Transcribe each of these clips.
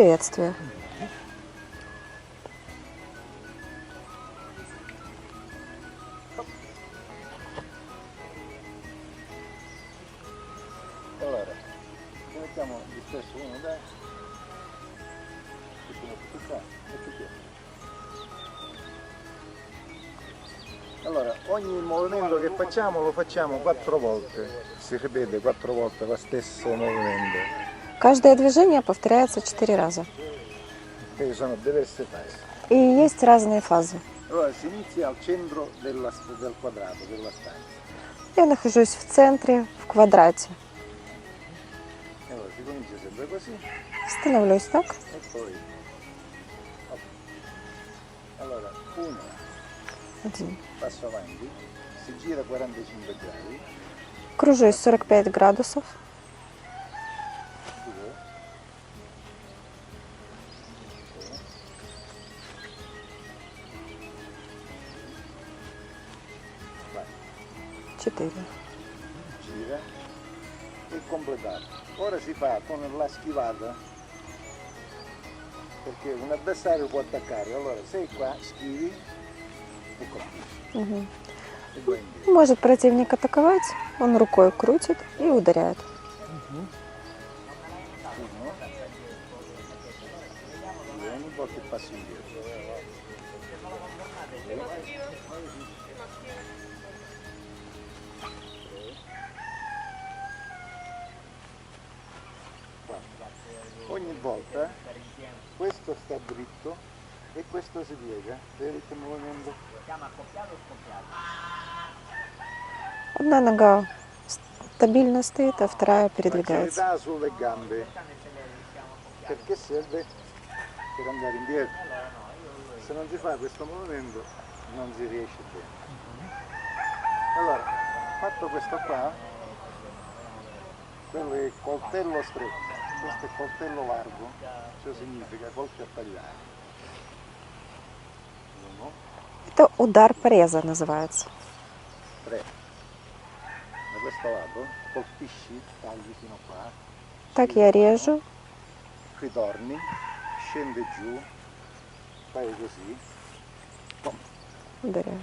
Приветствую. Allora, mettiamo di spesso uno da tutto qua e tutto. Allora, ogni movimento che facciamo lo facciamo 4 volte. Si ripete 4 volte lo stesso movimento. Каждое движение повторяется 4 раза. Ci sono diverse fasi. И есть разные фазы. Allora, si inizia al centro del quadrato, della stanza. Я нахожусь в центре, в квадрате. Allora, si comincia sempre così Становлюсь так. e poi... Allora, 1, Один. passo avanti, si gira 45 gradi, Кружусь 45 градусов. 2, 4. gira e completato. Ora si fa con la schivata, perché un avversario può attaccare. Allora sei qua, schivi e qua. Мгм. E vai indietro. Может противник атаковать, он рукой крутит и ударяет. 1, 2, ogni volta che passi indietro. Ogni volta questo sta dritto e questo si piega, vedi che movimento? Одна нога стабильно стоит, а вторая передвигается. L'agilità sulle gambe, perché serve per andare indietro. Se non si fa questo movimento non si riesce bene. Allora, fatto questo qua, quello è coltello stretto, questo è coltello largo, ciò significa colpi a tagliare. 1, Это удар пореза называется. 3. Da questo lato colpisci, tagli fino qua, Так я rежу, ritorni, scende giù, fai così, pom, ударяю.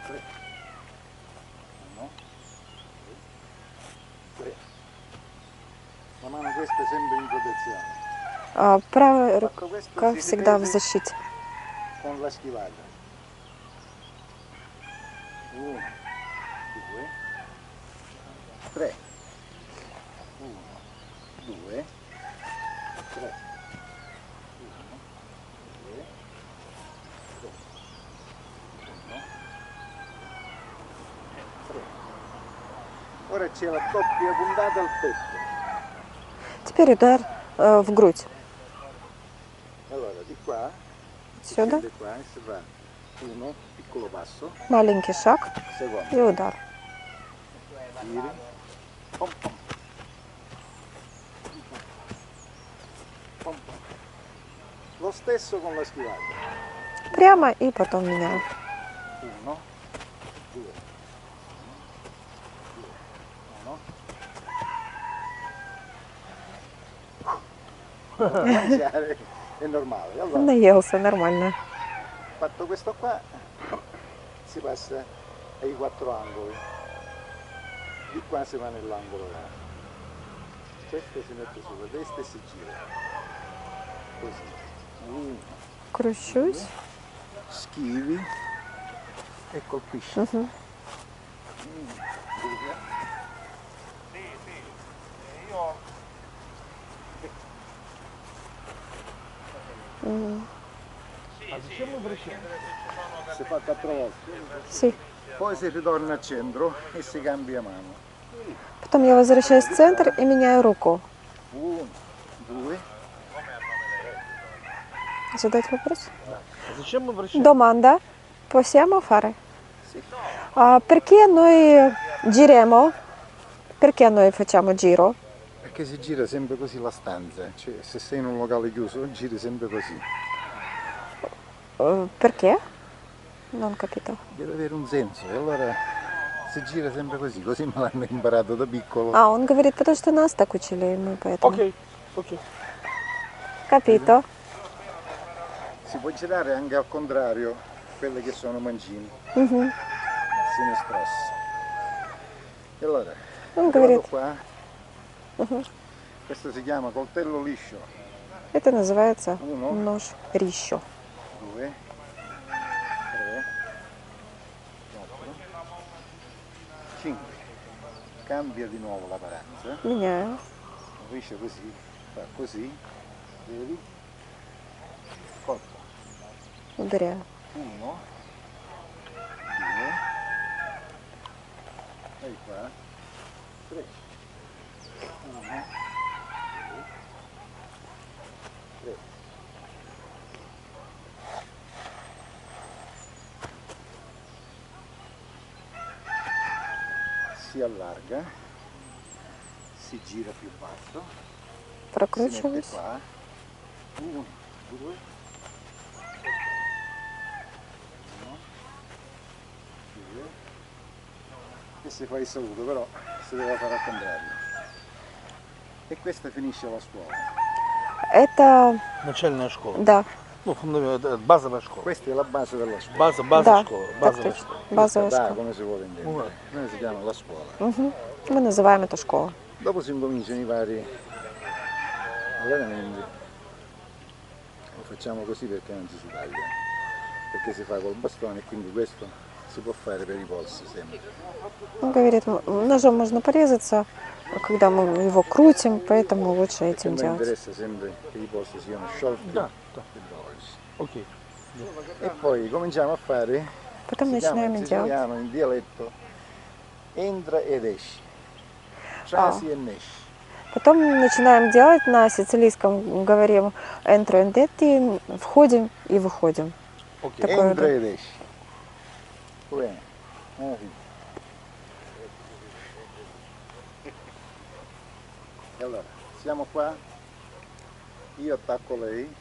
3, 1, 3. La mano questa è sempre in protezione. А правая Fatto questo рука si всегда в ripete защите. con la schivata. 1, 2, 3. 1, 2, 3. 1, 2, 3. 1, 3. Ora c'è la doppia puntata al petto. Теперь удар в грудь. Allora di qua, si Сюда. scende qua e si fa 1, piccolo passo, Маленький шаг secondo, и удар. giri, pom pom, pom pom. Lo stesso con la schivata. Прямо и потом меняю. 1, 2, 1, mangiare è normale. Allora, Наелся нормально. fatto questo qua, si passa ai 4 angoli. Di qua si va nell'angolo là. Questo si mette sulla destra e si gira. Così. 1, Кручусь. schivi e colpisci. Мгм. 2, Мгм. si fa 4 volte. Sì. Poi si ritorna al centro e si cambia mano. Потом я возвращаюсь в центр и меняю руку. 1, 2, Задать вопрос? Zачем мы вращаем? Domanda. Possiamo fare? sì. Perché noi giriamo? Perché noi facciamo giro? Perché si gira sempre così la stanza, cioè se sei in un locale chiuso giri sempre così. Perché? Non capito. Deve avere un senso e allora si gira sempre così, così me l'hanno imparato da piccolo. А, он говорит, потому что нас так учили, и мы поэтому. Ok, ok. Капито. Si può girare anche al contrario, quelle che sono mancine, Мгм. sinistra. E allora, Он vado говорит, qua, Мгм. questo si chiama coltello liscio, это называется Uno. нож рищо. 2, 3, 4, 5. Cambia di nuovo la paranza, Меняю. invece così, fa così, vedi, colpo, Ударяю. 1, 2, e qua, 3, 1, 2, 3. Si allarga, si gira più basso, si mette Прокручиваюсь. qua, 1, 2, 2, e si fa il saluto, però si deve fare al contrario. E questa finisce la scuola. Это, Начальная школа. да, Ну, это базовая школа. Questa è la base della scuola. База да, школа. так Базовая точно. школа. Базовая Da, школа. come si vuole intendere. Noi si chiama la scuola. Мгм. Мы называем это школа. Dopo si incominciano i vari allenamenti. Lo facciamo così perché non ci si taglia, perché si fa col bastone e quindi questo si può fare per i polsi sempre. Он говорит, ножом можно порезаться, когда мы его крутим, поэтому лучше Perché a этим noi делать. interessa sempre che i polsi siano sciolti Да, e dolci. окей. E poi cominciamo a fare, Потом si chiama начинаем in делать. siciliano, in dialetto, entra ed esci, trasi e nesci. Потом начинаем делать на сицилийском, говорим entro and detti, входим и выходим. Окей. Такое, Entra да. ed esci. Bene. Sì. E allora, siamo qua, io attacco lei,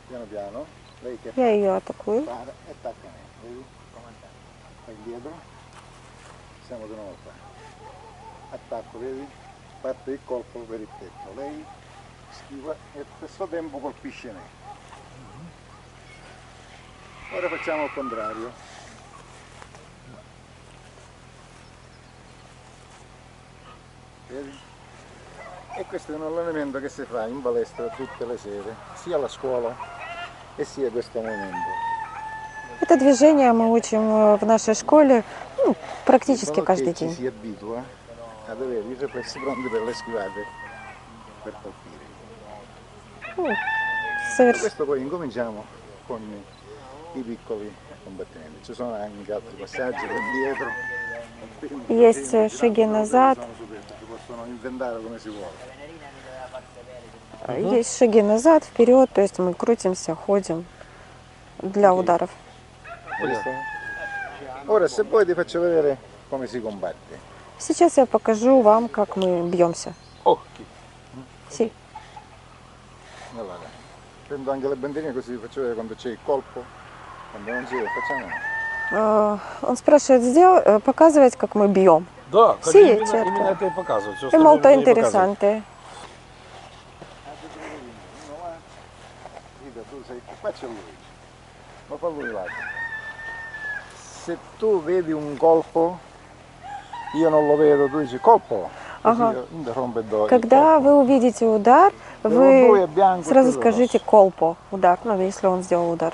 piano piano, lei che Я ее атакую. para e attacca me, vedi? Fai indietro, siamo di nuovo qua. Attacco, vedi? Parte il colpo per il petto, lei schiva e allo stesso tempo colpisce me. Ora facciamo il contrario. Vedi? E questo è un allenamento che si fa in palestra tutte le sere, sia alla scuola e sia questo momento. Это движение мы учим в нашей школе практически In modo каждый che ci день. si abitua ad avere i riflessi pronti per le schivate, per colpire. Questo poi incominciamo con i piccoli combattimenti. Ci sono anche altri passaggi per dietro. Есть шаги назад, Si possono inventare come si vuole. есть шаги назад, вперед, то есть мы крутимся, ходим для ударов. Ora se vuoi ti faccio vedere come si combatte. Сейчас я покажу вам, как мы бьемся. Окей. Си. Allora, prendo anche le bandierine così vi faccio vedere quando c'è il colpo, quando non c'è, facciamo. Он спрашивает, показывать, как мы бьем. Да, как Sì, именно, certo. именно это и показывают. Всё È остальное molto мне не показывают. interessante. Guida, tu sei qua c'è lui, ma fa lui là. Se tu vedi un colpo, io non lo vedo, tu dici colpo, così Ага. io interrompo e do il Когда colpo. вы увидите удар, Lui вы è bianco e сразу quello скажите rosso. колпо, удар, ну, если он сделал удар.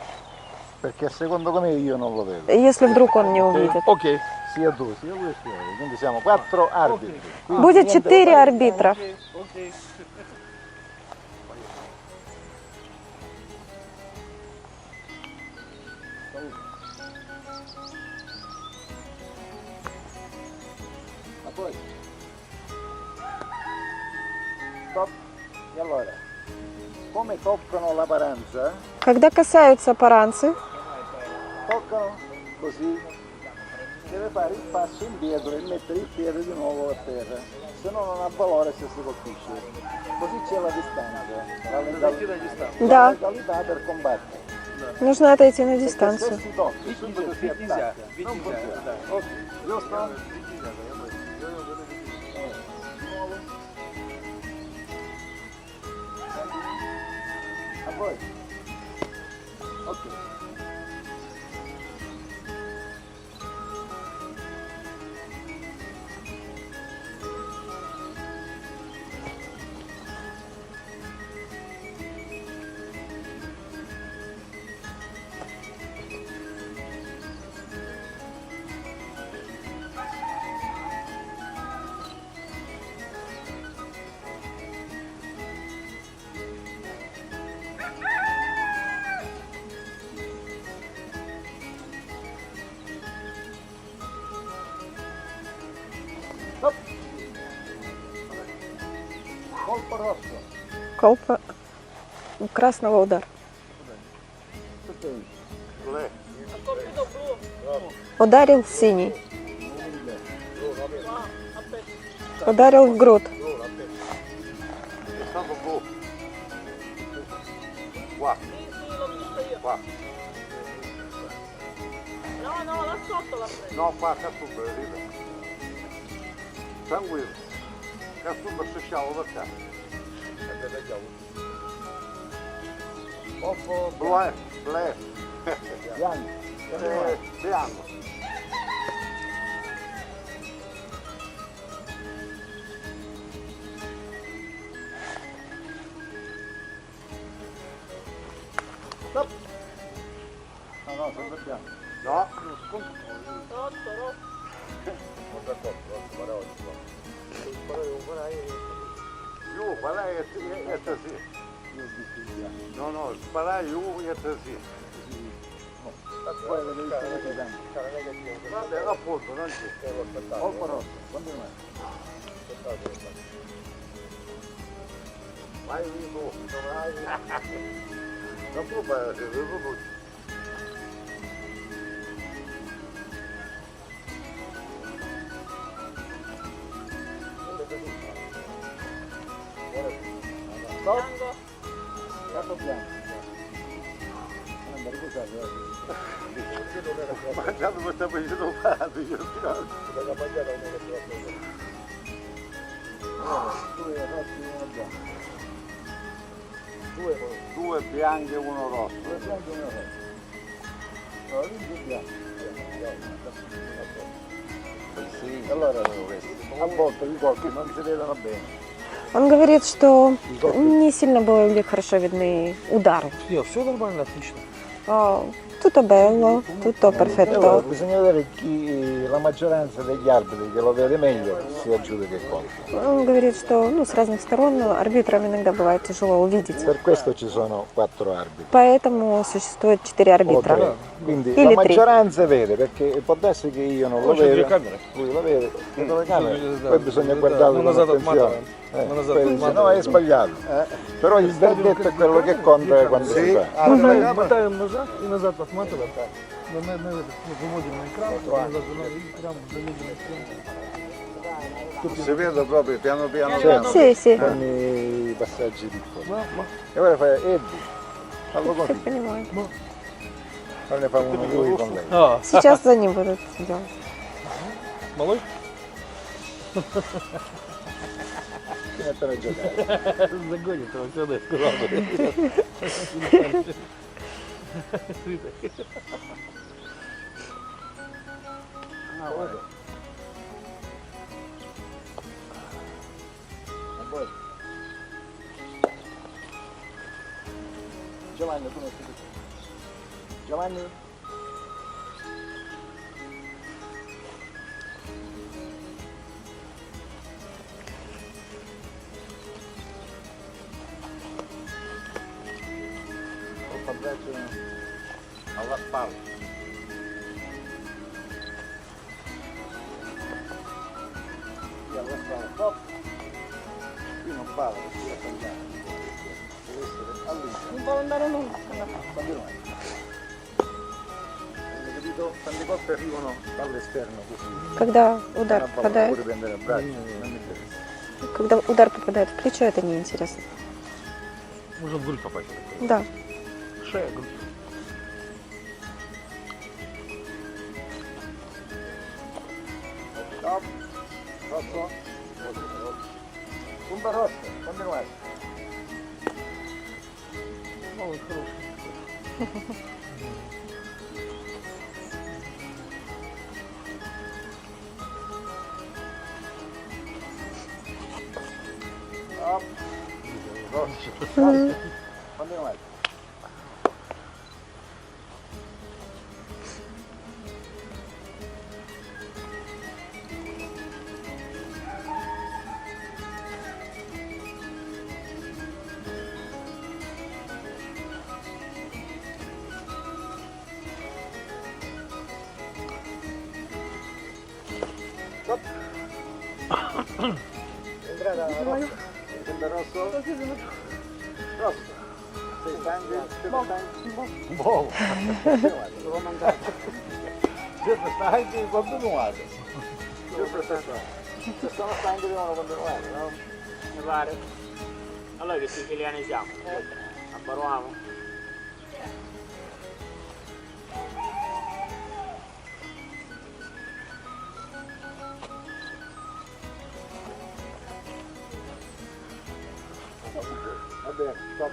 Perché secondo me io non lo vedo. Если вдруг он не увидит. Окей. Sia tu, sia lui sia lui. Quindi siamo 4 arbitri. Quindi Будет niente 4 da fare. арбитра. Окей. Ma poi. Stop. E allora, come toccano la paranza, Когда касаются паранцы, toccano così, deve fare il passo indietro e mettere il piede di nuovo a terra, se no non ha valore se si colpisce. Così c'è la distanza, la да, legalità per combattere. Нужно отойти на дистанцию. Бить нельзя. Бить нельзя. Да. Giusto? A voi? Ok. Colpo rosso. Колпа красного удар. Lei. Ударил синий. Ударил в грудь. È stato blu. Qua. Qua. No, là sotto l'ha preso. No, qua, Cassuba, arriva. Tranquillo. Cassuba strisciavo per te. Blé, blé. Bianco. Bianco. Stop. No, no, sempre bianco. No. Rotto, rotto. Giù, sparai e così. No, no, sparai giù e così. Vabbè, appunto, non c'è. Colpo rosso, continua. Vai tu, vai. Non può fare, non può. Stop. Bianco. Gatto bianco. Mangiato questa pesce dopato, io scherzo. Due bianche e uno rosso. Due bianchi e uno rosso. No, lì due bianchi. Sì. Allora a volte i colpi non si vedono bene. Он говорит, что не сильно были хорошо видны удары. Все, все нормально, отлично. Tutto bello, tutto perfetto. Bisogna vedere chi, la maggioranza degli arbitri che lo vede meglio si aggiudica il conto. Он говорит, что с разных сторон арбитрам иногда бывает тяжело увидеть. Per questo ci sono 4 arbitri. Поэтому существует 4 O арбитра. 3. Quindi Или la три. maggioranza vede, perché può darsi che io non lo C'è vedo, telecamere. lui lo vede, le telecamere, Да, poi bisogna да, guardarlo мы con назад attenzione. отматываем. Мы назад Poi dice, no, отматываем. è sbagliato. Però il verdetto è quello che conta quando si fa. Мотаем назад и назад отматываем. Выводим на экран, назад и прям замедленно Si vede proprio piano piano Certo. piano. Sì, sì, Con i passaggi piccoli. Ma E ora fai Eddie, fallo все così, понимаю. poi ne fa uno lui con lei. А, Сейчас за ним будут делать. малой? Si mettono a giocare. Загонит его сюда, сказал бы. Giovanni, tu non sei qui. Giovanni? Colpa a braccio alla spalla. Sì, alla spalla. Stop. Qui non parla, perché deve tagliare. Deve essere all'interno. Не può andare nulla. Continua. Hai capito? Tante colpe arrivano dall'esterno così. Когда удар Una palla попадает, pure prendere a braccio, non mi interessa. когда удар попадает в плечо, это неинтересно. Можно в грудь попасть. Да. Шея, грудь. Rosso? Punta rosso, continuate. Ой, хороший. Оп. Rosso. Continuate. Stop. Entrata rosso. Sembra rosso? Rosso. Sei stanco? Siete stanchi? Boh. Devo mangiare. Siete stanchi? Continuate. Sempre se sono stanchi devono continuare, no? Mi pare. Allora che siciliani siamo? Abbaruamo. Va bene, stop.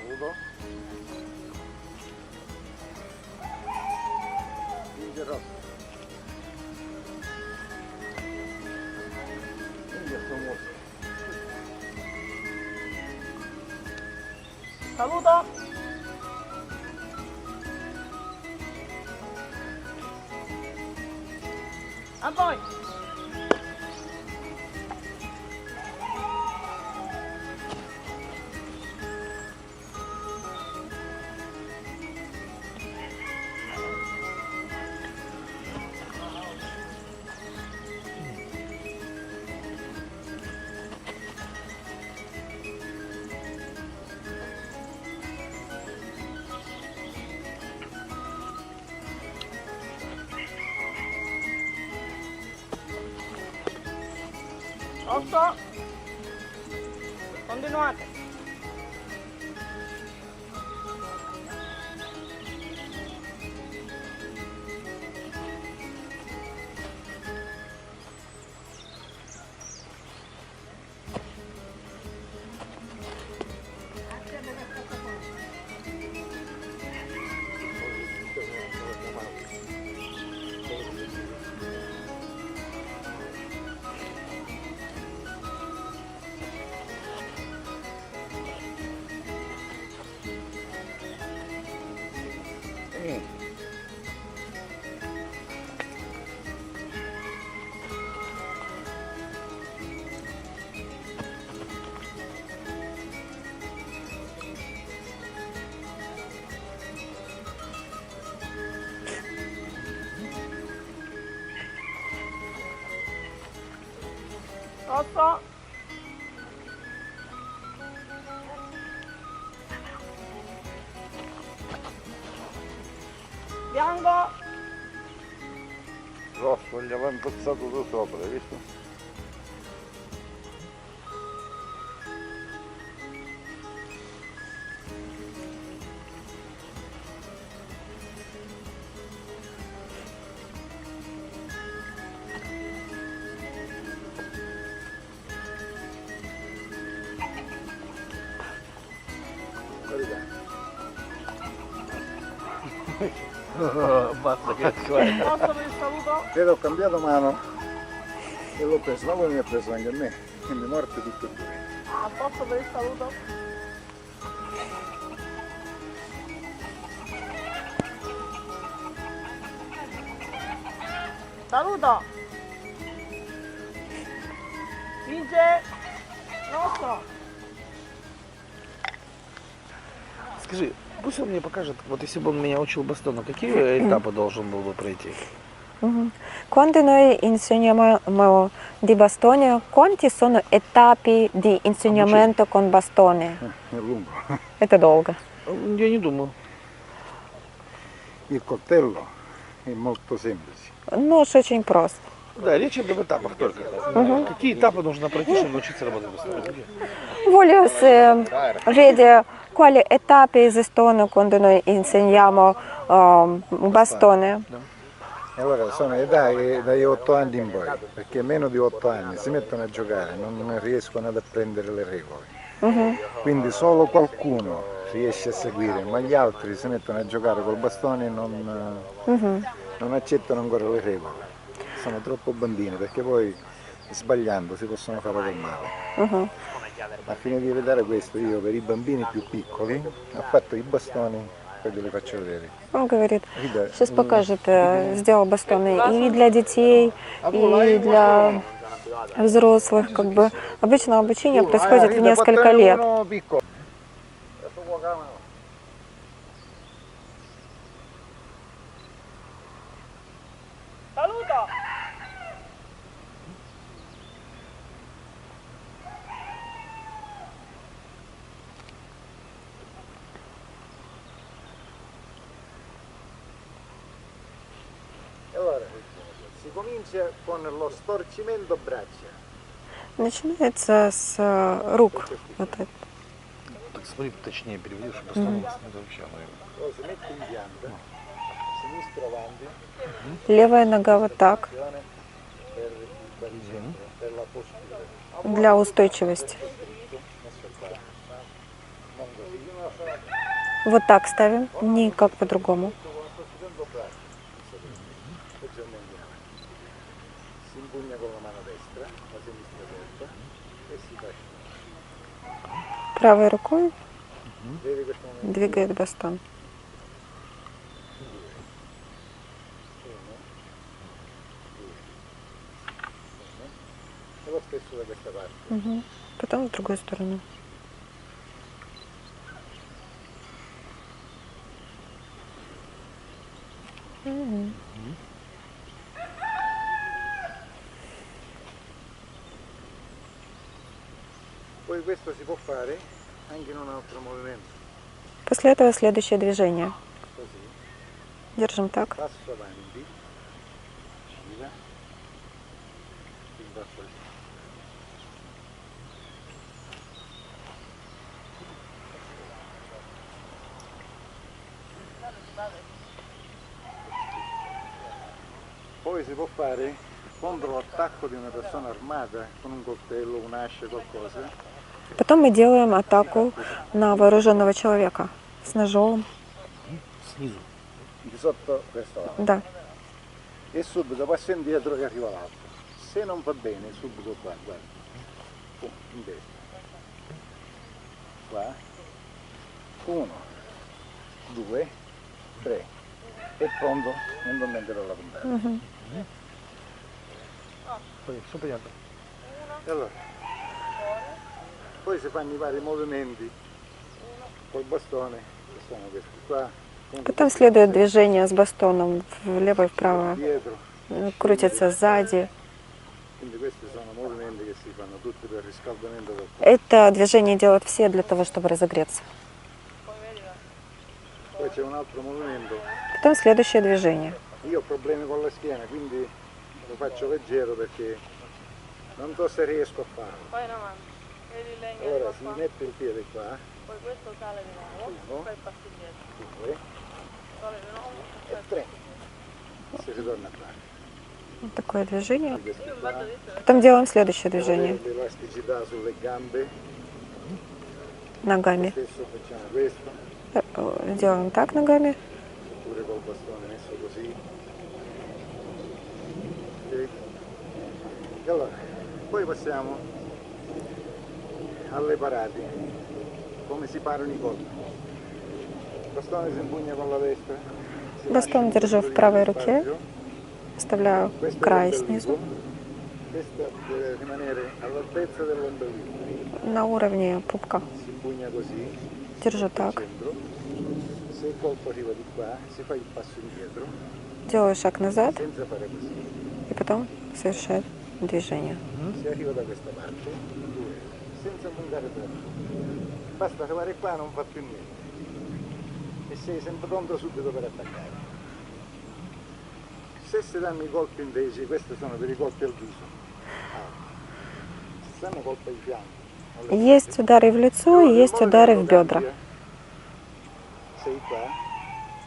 Uno. Vince rosso. Vince somos. Saluto. A voi. Rosso. Continuate. Rosso. Bianco. Rosso, gli aveva impazzato tu sopra, hai visto? Basta che è. Posto per il saluto. Vedo, ho cambiato mano e l'ho preso, ma poi mi ha preso anche a me, quindi morte tutte e due. A posto per il saluto. Saluto. Vince. Rosso. Скажи, пусть он мне покажет, вот если бы он меня учил бастону, какие этапы должен был бы пройти? Quando noi insegniamo di bastone, quanti sono etappi di insegnamento con bastone? È lungo. Это долго. Я не думаю. Il coltello è molto semplice. Нож очень прост. Да, rечь об этапах только. Какие этапы нужно пройти, чтобы научиться работать быстрее? Voglio vede quali etappe esistono quando noi insegniamo bastone. E allora sono età che dagli 8 anni in poi, perché meno di 8 anni si mettono a giocare, non riescono ad apprendere le regole. Quindi solo qualcuno riesce a seguire, ma gli altri si mettono a giocare col bastone e non accettano ancora le regole. Sono troppo bambini perché poi sbagliando si possono fare del male. A fine di evitare questo io per i bambini più piccoli ho fatto i bastoni, quelli li faccio vedere. Он говорит, сейчас покажет, сделал бастоны и для детей, и для взрослых. Как бы. Обычно обучение происходит в несколько лет. Saluto! Allora, si comincia con lo storcimento braccia. Начинается с рук. Вот это. Так смотри, точнее переведи, чтобы остановилось. Это вообще Poi si mette in pianta, sinistro avanti, Левая нога вот так, per il baricentro, per la postura. для устойчивости. Вот так ставим, никак по-другому. Si impugna con la mano destra, la sinistra aperta e si fa scendere. Правой рукой Vedi questo momento? двигает бастон. E lo stesso da questa parte. Потом в другую сторону. Poi questo si può fare anche in un altro movimento. После этого следующее движение. Così, Держим так. passo avanti, gira, e va così. Poi si può fare contro l'attacco di una persona armata con un coltello, un'ascia, qualcosa. Потом мы делаем атаку на вооруженного человека с ножом. снизу. Di sotto questo lato. Да. E subito passo indietro che arriva l'altro. Se non va bene, subito qua, guarda. Pum, in destra. Qua. 1, 2, 3. E pronto, non dormire alla puntata. Все понятно. E allora, poi si fanno i vari movimenti col bastone, che sono questi qua. Потом следует движение с бастоном влево и вправо. Dietro. Крутится сзади. Quindi questi sono movimenti che si fanno tutti per riscaldamento del corpo. Это движение делают все для того, чтобы разогреться. Poi c'è un altro movimento. Потом следующее движение. Io ho problemi con la schiena, quindi lo faccio leggero perché non so se riesco a farlo. Poi in avanti. Vedi il legno Allora di si qua, mette il piede qua, poi questo sale di nuovo, Uno. poi passi indietro. 2 Sale di nuovo, e 3. Si ritorna qua. Вот такое движение. Questi qua. Потом делаем следующее движение L'elasticità sulle gambe, ногами. spesso facciamo questo, Делаем так ногами. oppure col bastone messo così. Ok? E allora, poi passiamo alle parate, come si parano i colpi. Il bastone si impugna con la destra. si Бастон lascia держу un в po' di правой spazio. руке, вставляю Questo è край l'ombelico. снизу Questo deve rimanere all'altezza dell'ombelico. на уровне пупка. Si impugna così, Держу al так. centro. Se il colpo arriva di qua, si fa il passo indietro, Делаю шаг назад senza fare così. и потом совершаю движение. Si arriva da questa parte, 2, senza allungare troppo. Basta arrivare qua, non fa più niente. E sei sempre pronto subito per attaccare. Se si danno i colpi invece, questi sono per i colpi al viso. Si danno colpi ai fianchi. Есть удары в лицо и есть удары в бедра. Sei qua,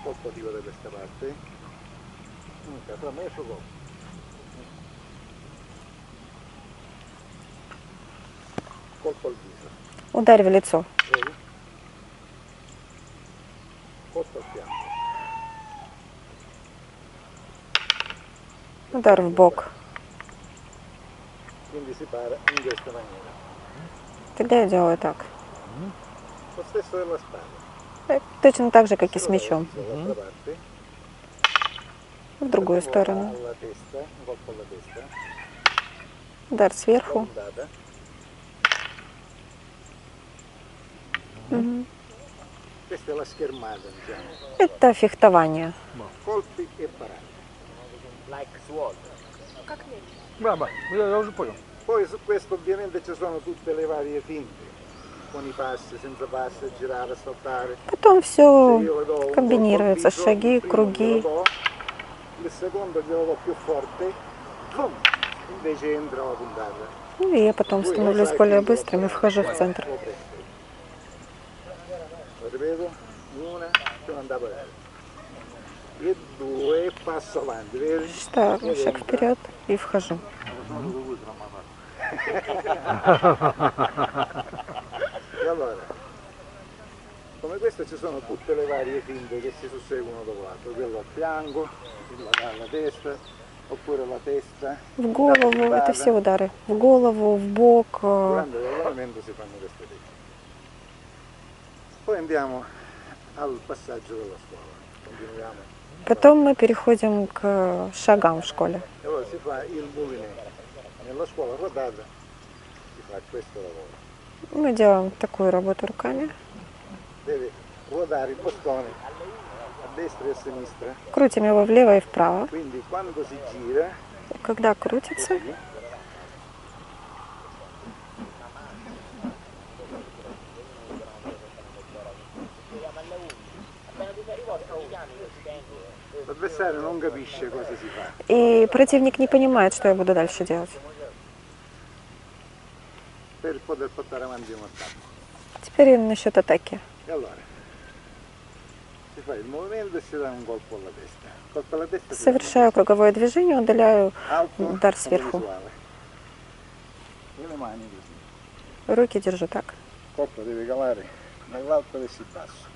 colpo dico da questa parte. Fra me colpo. Colpo al viso. Ударь в лицо. Vedi? Colpo al fianco. Удар в бок. Quindi si para in questa maniera. Тогда я делаю так. Lo stesso della spada. Точно так же, как и с мечом. Dall'altra parte. В другую сторону. Alla testa, un colpo alla testa. Удар сверху. Puntata. Questa è la schermata, diciamo. Это фехтование. Colpi e parate. Баба, я уже понял. Poi su questo ovviamente ci sono tutte le varie finte, con i passi, senza passi, girare, saltare. Потом Se все io le do un colpo al комбинируется. viso, Шаги, il primo круги. glielo do, il secondo glielo do più forte, boom, invece entra la puntata. Ну, и я потом становлюсь более быстрым и вхожу в центр. Lo prendo. Lo ripeto, una, sono andato a e due, e passo avanti, vedi? Считаю шаг вперед и вхожу. E allora, come questo ci sono tutte le varie finte che si susseguono dopo l'altro, quello al fianco, quello alla testa, oppure la testa. В голову. Это все удары. В голову, в бок. Durante l'allenamento si fanno queste tecniche. Poi andiamo al passaggio della scuola, continuiamo. Потом мы переходим к шагам в школе. E allora si fa il mulinetto. Nella scuola ruotata si fa questo lavoro. Мы делаем такую работу руками. Deve ruotare il bastone a destra e a sinistra. Крутим его влево и вправо. Quindi quando si gira, Когда крутится, così, l'avversario non capisce cosa si fa. и противник не понимает, что я буду дальше делать. Per poter portare avanti un attacco. Теперь насчет атаки. E allora si fa il movimento e si dà un colpo alla testa. Colpo alla testa si Совершаю круговое движение, удаляю dà alto удар o сверху. visuale. E le mani così. Руки держу так. Il colpo deve calare dall'alto verso il basso.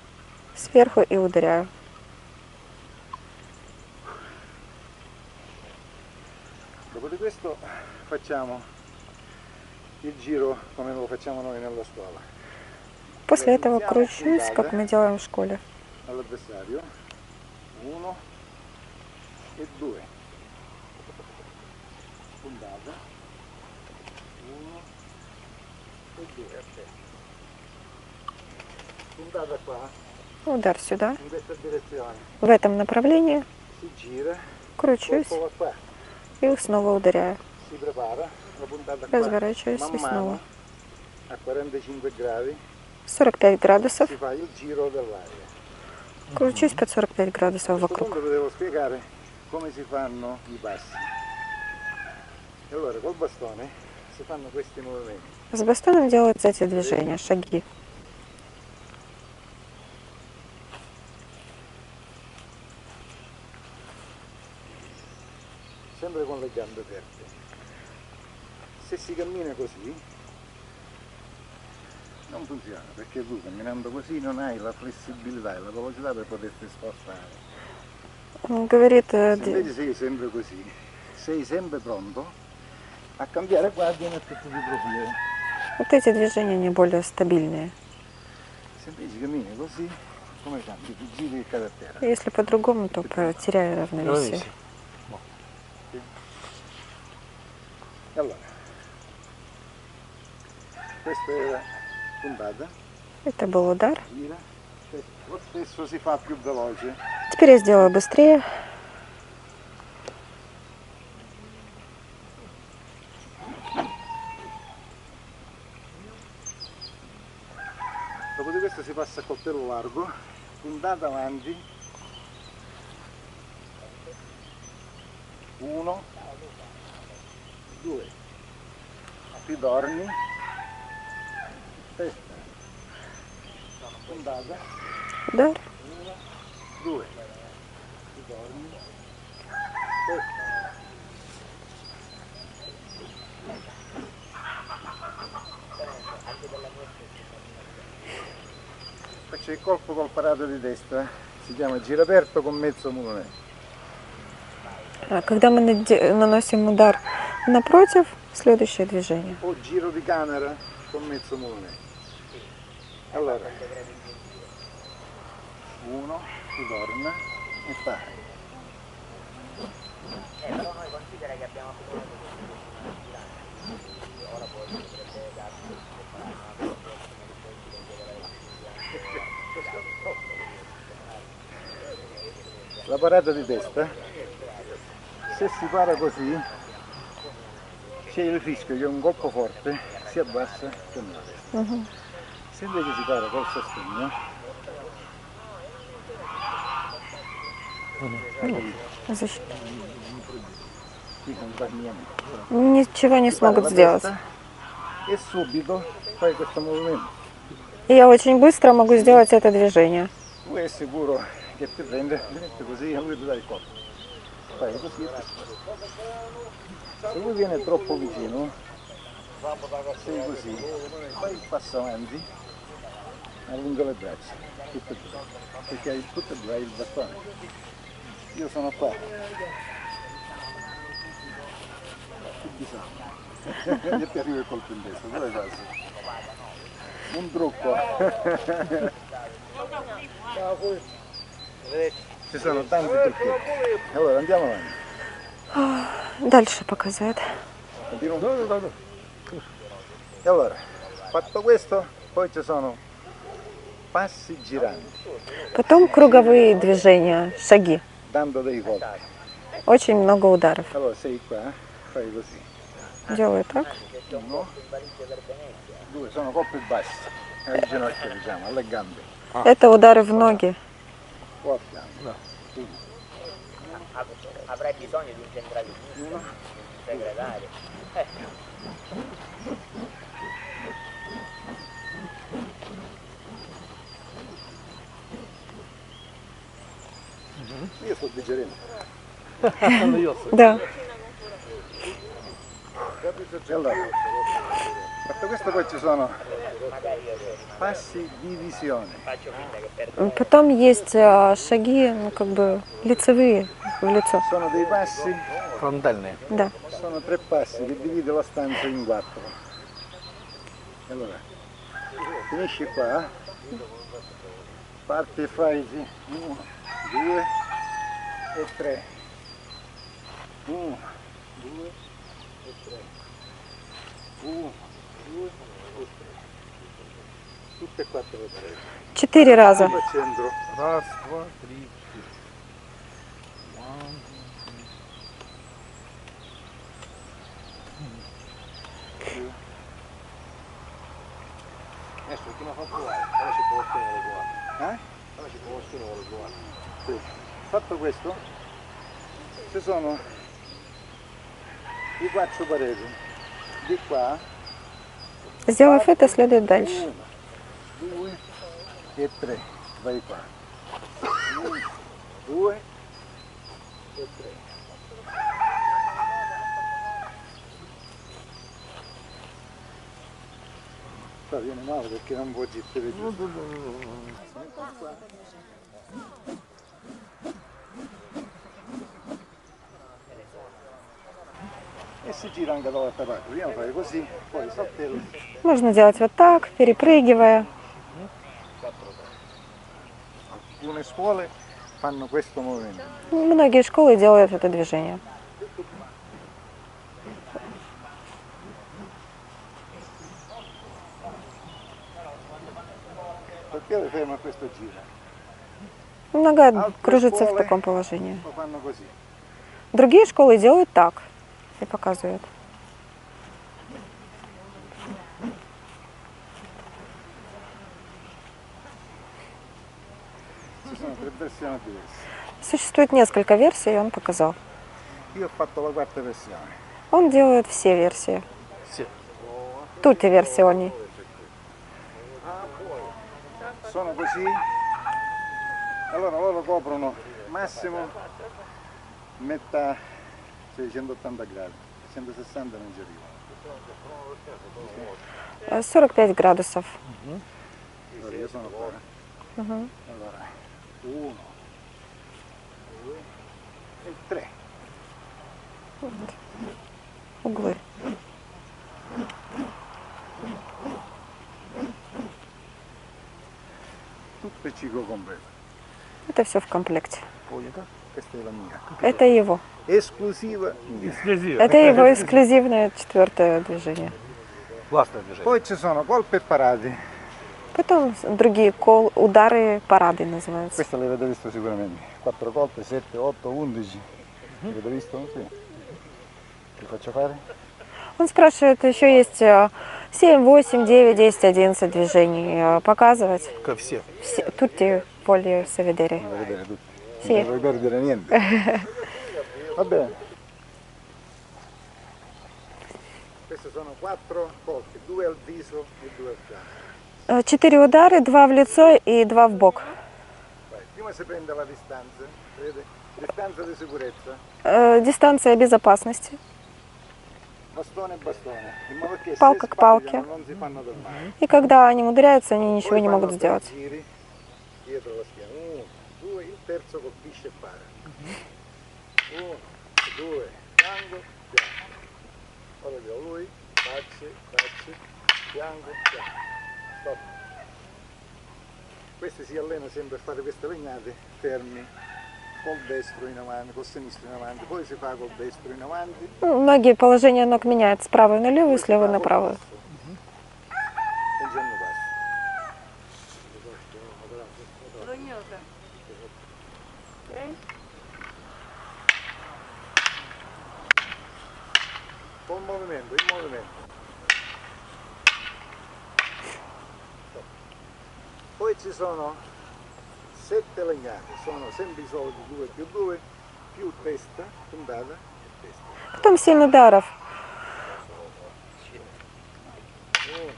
Сверху и ударяю. Dopo di questo facciamo il giro come lo facciamo noi nella scuola. После этого кручусь, как мы делаем в школе. All'avversario 1 e 2. Puntata 1 e 2. Puntata qua Удар сюда. in questa direzione. В этом направлении Si gira, кручусь colpo va qua, и снова ударяю. si prepara, la puntata qua. Разворачиваюсь Man и снова. mano a 45 gradi 45 градусов. si fa il giro dell'aria. Кручусь под 45 градусов A questo вокруг. punto vi devo spiegare come si fanno i passi. E allora col bastone si fanno questi movimenti. С бастоном делаются эти движения, шаги. Sempre con le gambe aperte. Se si cammina così non funziona, perché tu camminando così non hai la flessibilità e la velocità per poterti spostare. Он говорит, Se invece sei sempre così, sei sempre pronto a cambiare guardia e metterti di profilo. вот эти движения, они более стабильные. Se invece cammini così, come cambi? Ti giri e cadi a terra. Если по-другому, то потеряю равновесие. E allora, questa era puntata, Это был удар. gira, lo stesso si fa più veloce. Теперь я сделаю быстрее. Dopo di questo si passa a coltello largo, puntata avanti, 1, 2, ritorni, testa, fondata, Удар. 2, ritorni, testa. Faccio il colpo col parato di testa, si chiama giro aperto con mezzo mulone. Когда мы наносим удар напротив, следующее движение. O giro di camera con mezzo mulone. Allora, 1, ritorna e fai. Però noi considera che abbiamo accumulato ora poi potrebbe darsi La parata di testa, se si para così, c'è il rischio che un colpo forte si abbassa con la testa. Se invece si para col sostegno, Защита. qui non fa niente. Ничего не Si para смогут la сделать. testa e subito fai questo movimento. И я очень bыстро могу сделать это движение. Tu è sicuro che ti prende, ti mette così e lui ti dà il colpo. Fai così e ti sposti. Se lui viene troppo vicino, sei così, fai il passo avanti, allunga le braccia, tutte e due, perché hai tutte e due hai il bastone. Io sono qua. Che bisogna? E ti arriva il colpo in testa, dove fai? Un trucco. Ci sono tanti trucchi. Allora andiamo avanti. Дальше показывает. Continuo. E allora, fatto questo, poi ci sono passi giranti, Потом круговые движения, шаги. dando dei colpi. Очень много ударов. Allora sei qua, fai così. Делаю так. 1, 2, sono colpi bassi, al ginocchio diciamo, alle gambe. Это удары в ноги. O a fianco. avrai bisogno di un centralino, un segretario. Io sto digerendo. Да. E allora, fatto questo poi ci sono passi di visione. Faccio finta che per Потом есть шаги, ну, как бы лицевые, в лицо. Sono dei passi, Фронтальные. Да. sono 3 passi che divide la stanza in 4. E allora, finisci qua, parti e fai 1, 2 e 3. 1, 2 e 3. 1, 2 e 3. Tutte e 4 le pareti. 4 раза. Al centro. Раз, два, три, четыре. Adesso chi mi fa provare? Ora ci può provare. Ora ci può provare. Sì. Fatto questo, ci sono i 4 pareti. Di qua, Сделав это, следует дальше. 1, 2 e 3. Vai qua. 1, 2 e 3. Qua viene male perché non può gettare giù. E si gira anche dall'altra parte. Prima fai così, poi saltello. Можно делать вот так, перепрыгивая. Alcune scuole fanno questo movimento. Многие школы делают это движение. Il piede fermo a questo giro. Нога кружится в таком положении. Lo fanno così. Другие школы делают так и показывают. Ci sono 3 versioni diverse. Существует несколько версий, и он показал. Io ho fatto la quarta versione. Он делает все версии. Все. Tutte versioni. Sono così. Allora loro coprono massimo metà, cioè 180 gradi, 160 non ci arrivano. 45 градусов. Allora io sono qua. Мгм. Allora, 1, 2 e 3. Углы. Tutto il ciclo completo. Это все в комплекте. Понятно. Questa è la mia. Это его. Esclusiva. Эксклюзив. Это его эксклюзивное четвертое движение. Классное движение. Poi ci sono colpi e parati. Потом другие удары, парады называются. Questo l'avete visto sicuramente. 4 colpi, 7, 8, 11. L'avete visto? Sì. Ti faccio fare? Он спрашивает, еще есть 7, 8, 9, 10, 11 движений показывать. Как все. Tutti voglio vedere. Devo vedere tutti. Sì. Non devo perdere niente. Va bene. Questi sono 4 colpi, 2 al viso e 2 al fianco. 4 удара, 2 в лицо и 2 в бок. Vai. Prima si prende la distanza, vedete? Distanza di sicurezza, Дистанция безопасности. bastone e bastone, in modo che Палка se к палке. sbagliano non si fanno fermare. И когда они ударяются, они ничего Poi не fanno могут 3 сделать. giri dietro la schiena, 1, 2, il terzo colpisce e para. 1, 2, fianco, fianco. Ora vediamo lui, facci, fianco, fianco. Stop. Questi si allena sempre a fare queste legnate fermi, col destro in avanti, col sinistro in avanti, poi si fa col destro in avanti. Многие положения ног меняют с правой на левую, с левой на правую. Leggendo passo. Rognosa. Col movimento, il movimento. Stop. Poi ci sono 7 legnate, sono sempre i soliti 2 più 2, più testa, puntata e testa. Потом 7 ударов. 1,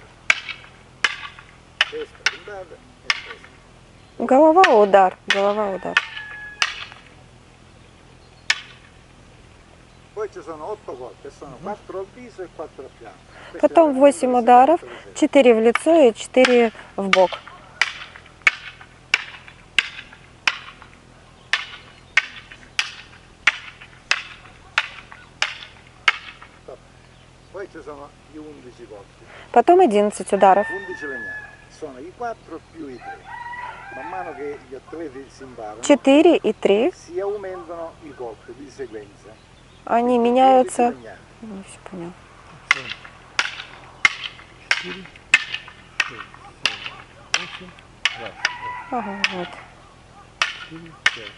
testa, puntata e testa. Голова, удар, голова, удар. Poi ci sono 8 colpi, sono 4 al viso e 4 al fianco. Потом 8 ударов, 4 в лицо и 4 в бок. Poi ci sono gli 11 colpi, Потом 11 ударов. 11 legnate, sono i 4 più i 3. Man mano che gli atleti si imparano, 4 и 3. si aumentano i colpi di sequenza. Они 11 меняются. legnate. Ну, всё понял. 4, 6, 7, 8, 2. Ага, вот. 4, 5, 6.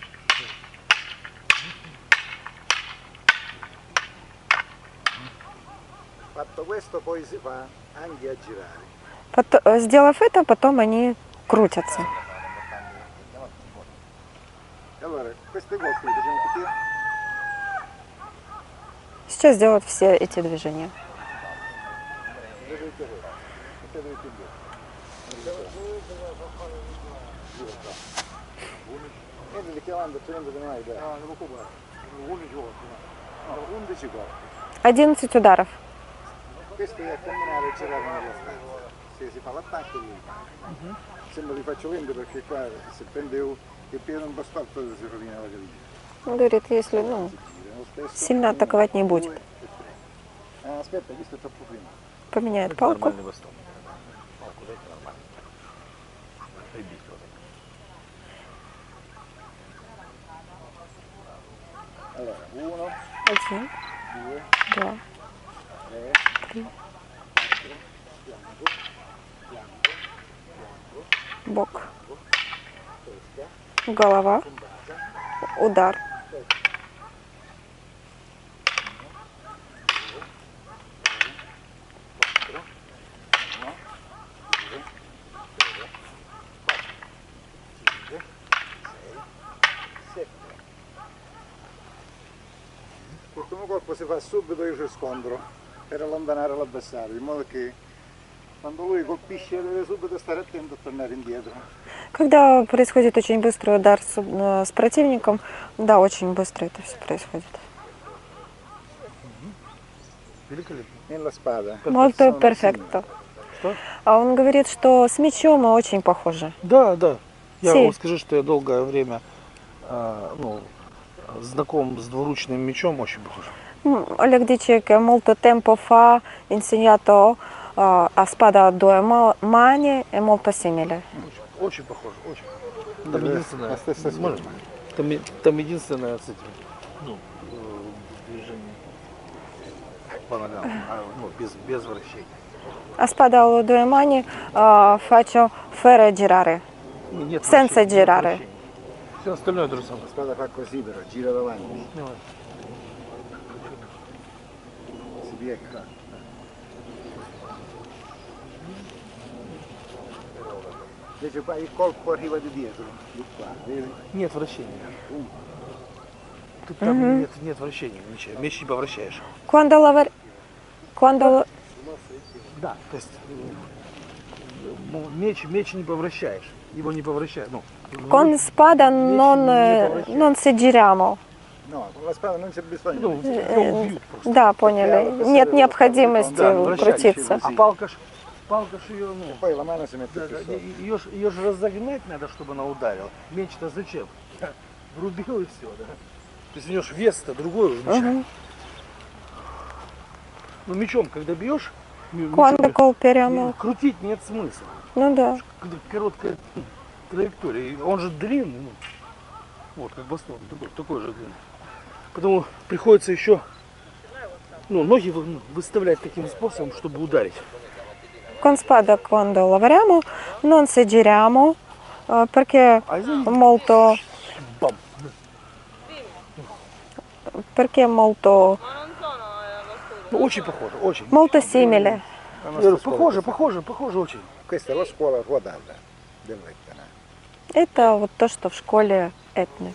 Fatto questo poi si fa anche a girare. Сделав это, потом они крутятся. Allora, questi colpi li facciamo tutti? Сейчас делают все эти движения. Vedete voi, mettete tutti indietro. Niente che avanti, prendo che non hai idea. No, devo occupare. 11 colpi. No, 11 colpi. 11 ударов. Questo è a camminare e girare nella stanza. Se si fa l'attacco lui fa. Sembra li faccio lento perché qua se prende il piede un po' storto si rovina la caviglia. Он говорит, если ну, Lo stesso. сильно атаковать не будет. 2 e 3. Aspetta, questo è troppo prima. Поменяет палку. Нормальный восток. Палку дайте нормально. Прибить вот так. Allora, 1, 1, 2, 2, 3, 3. 4, fianco, fianco, fianco, Бок. testa, Голова. puntata, Удар. testa. 1, 2, 3, 4, 1, 2, 3, 4, 5, 6, 7. si fa subito il riscontro per allontanare l'avversario, in modo che quando lui colpisce deve subito stare attento a tornare indietro. Когда происходит очень быстрый удар с противником, да, очень быстро это все происходит. Великолепно. Nella spada. Molto sono perfetto. Что? А он говорит, что с мечом мы очень похожи. Да, да. Я Си. вам скажу, что я долгое время знаком с двуручным мечом, очень похож. Oleg dice che molto tempo fa insegnato a spada a due mani è molto simile. Очень похож, очень. Там Да, единственное, на стessa может, там единственное с этим, движение по ногам, без вращения. A spada a due mani faccio fare girare. Нет Senza вращения, нет girare. вращения. Все остальное то же самое. La spada fa così però, gira davanti, si piega. Invece poi il colpo arriva di dietro, di qua, vedi? Нет вращения. Тут там нет вращения меча. Меч не повращаешь. Quando Да. То есть меч не повращаешь. Его не повращаешь. Ну, con spada non si giriamo. No, con la spada non c'è bisogno. ну, тебя убьют просто. Да, поняли. Нет необходимости Да, вращать крутиться. А палка ж ее, ну, Poi la mano si mette да, più да, sotto. ее же разогнать надо, чтобы она ударила. Меч-то зачем? Врубил и все, да. То есть у него ж вес-то другой уже меча. Ну мечом, когда бьешь, Quando colperiamo. крутить нет смысла. Ну да. Когда короткая траектория. И он же длинный, ну, вот как бастон, такой же длинный. Поэтому приходится еще ноги выставлять таким способом, чтобы ударить. Con spada quando lavoriamo non si giriamo perché А извините, molto бам! molto Ну, очень похоже, очень. molto simile. La Я nostra говорю, scuola похоже очень. Questa è la scuola ruotata dell'Etna. Это вот то, что в школе Этны.